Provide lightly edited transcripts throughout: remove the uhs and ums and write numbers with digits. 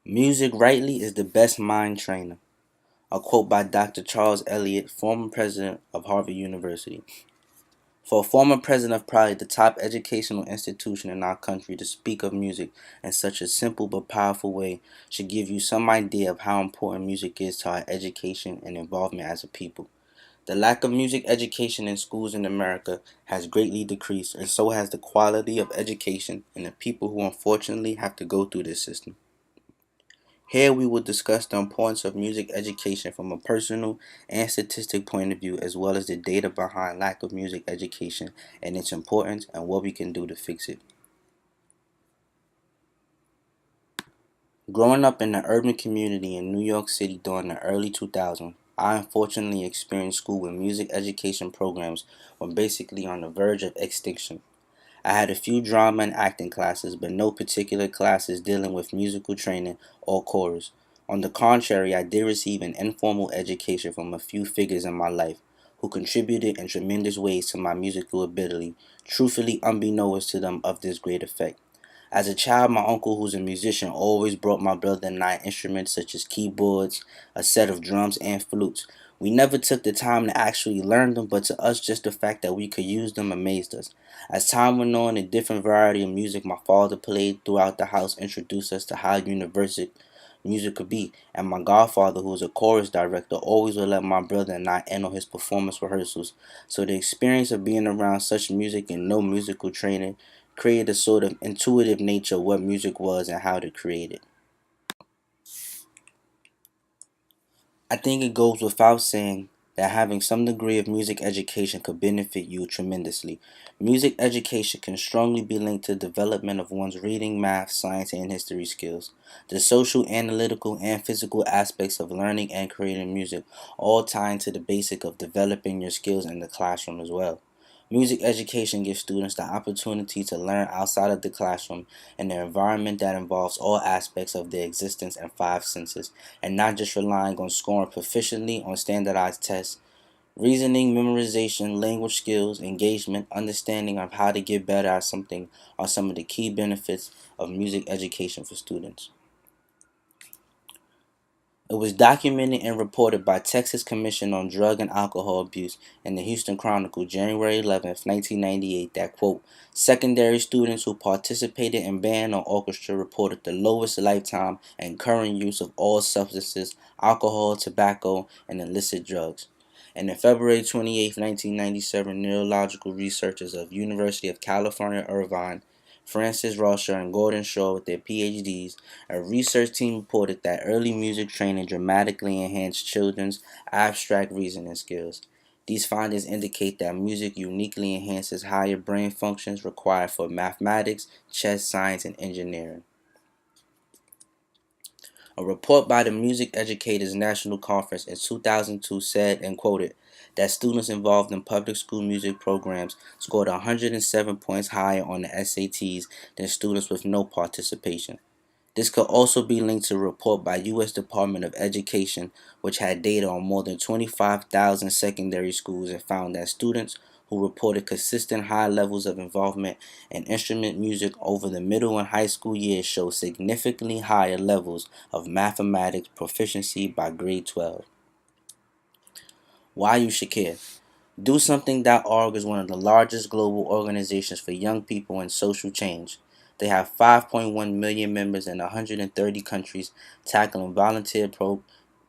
Music rightly is the best mind trainer. A quote by Dr. Charles Eliot, former president of Harvard University. For a former president of probably the top educational institution in our country to speak of music in such a simple but powerful way should give you some idea of how important music is to our education and involvement as a people. The lack of music education in schools in America has greatly decreased, and so has the quality of education in the people who unfortunately have to go through this system. Here we will discuss the importance of music education from a personal and statistic point of view, as well as the data behind lack of music education and its importance and what we can do to fix it. Growing up in the urban community in New York City during the early 2000s, I unfortunately experienced school with music education programs were basically on the verge of extinction. I had a few drama and acting classes, but no particular classes dealing with musical training or chorus. On the contrary, I did receive an informal education from a few figures in my life who contributed in tremendous ways to my musical ability, truthfully unbeknownst to them of this great effect. As a child, my uncle, who's a musician, always brought my brother and I instruments such as keyboards, a set of drums, and flutes. We never took the time to actually learn them, but to us, just the fact that we could use them amazed us. As time went on, a different variety of music my father played throughout the house introduced us to how universal music could be, and my godfather, who was a chorus director, always would let my brother and I in on his performance rehearsals. So the experience of being around such music and no musical training created a sort of intuitive nature of what music was and how to create it. I think it goes without saying that having some degree of music education could benefit you tremendously. Music education can strongly be linked to the development of one's reading, math, science, and history skills. The social, analytical, and physical aspects of learning and creating music all tie into the basic of developing your skills in the classroom as well. Music education gives students the opportunity to learn outside of the classroom in an environment that involves all aspects of their existence and five senses, and not just relying on scoring proficiently on standardized tests. Reasoning, memorization, language skills, engagement, understanding of how to get better at something are some of the key benefits of music education for students. It was documented and reported by Texas Commission on Drug and Alcohol Abuse in the Houston Chronicle January 11, 1998 that, quote, secondary students who participated in band or orchestra reported the lowest lifetime and current use of all substances, alcohol, tobacco, and illicit drugs. And in February 28, 1997, neurological researchers of University of California, Irvine, Francis Rosher and Gordon Shaw with their PhDs, a research team reported that early music training dramatically enhanced children's abstract reasoning skills. These findings indicate that music uniquely enhances higher brain functions required for mathematics, chess, science, and engineering. A report by the Music Educators National Conference in 2002 said and quoted that students involved in public school music programs scored 107 points higher on the SATs than students with no participation. This could also be linked to a report by U.S. Department of Education, which had data on more than 25,000 secondary schools and found that students who reported consistent high levels of involvement in instrument music over the middle and high school years showed significantly higher levels of mathematics proficiency by grade 12. Why you should care? Do Something.org is one of the largest global organizations for young people and social change. They have 5.1 million members in 130 countries, tackling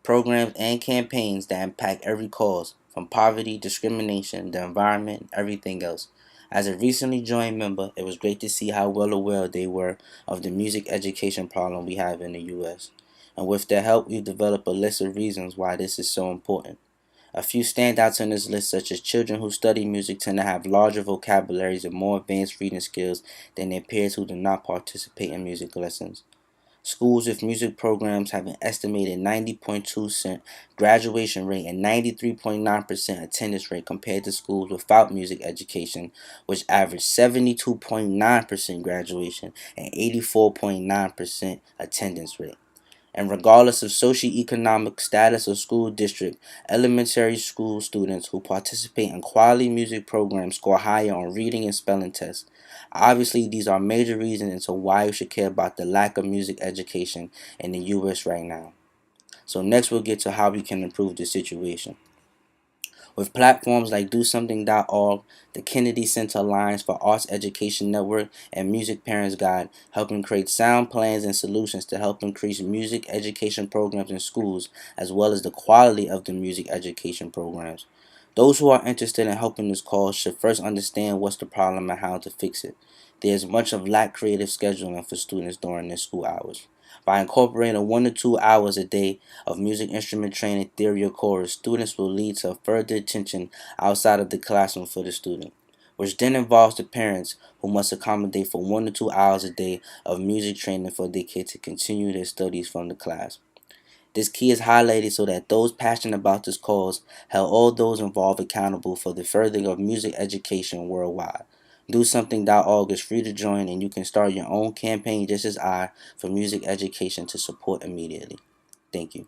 programs and campaigns that impact every cause, from poverty, discrimination, the environment, and everything else. As a recently joined member, it was great to see how well aware they were of the music education problem we have in the U.S. And with their help, we've developed a list of reasons why this is so important. A few standouts on this list, such as children who study music, tend to have larger vocabularies and more advanced reading skills than their peers who do not participate in music lessons. Schools with music programs have an estimated 90.2% graduation rate and 93.9% attendance rate compared to schools without music education, which average 72.9% graduation and 84.9% attendance rate. And regardless of socioeconomic status or school district, elementary school students who participate in quality music programs score higher on reading and spelling tests. Obviously, these are major reasons into why you should care about the lack of music education in the U.S. right now. So next we'll get to how we can improve the situation. With platforms like DoSomething.org, the Kennedy Center Alliance for Arts Education Network, and Music Parents Guide, helping create sound plans and solutions to help increase music education programs in schools, as well as the quality of the music education programs. Those who are interested in helping this cause should first understand what's the problem and how to fix it. There is much of lack creative scheduling for students during their school hours. By incorporating 1 to 2 hours a day of music instrument training, theory, or chorus, students will lead to further attention outside of the classroom for the student, which then involves the parents who must accommodate for 1 to 2 hours a day of music training for their kids to continue their studies from the class. This key is highlighted so that those passionate about this cause held all those involved accountable for the furthering of music education worldwide. DoSomething.org is free to join, and you can start your own campaign just as I for music education to support immediately. Thank you.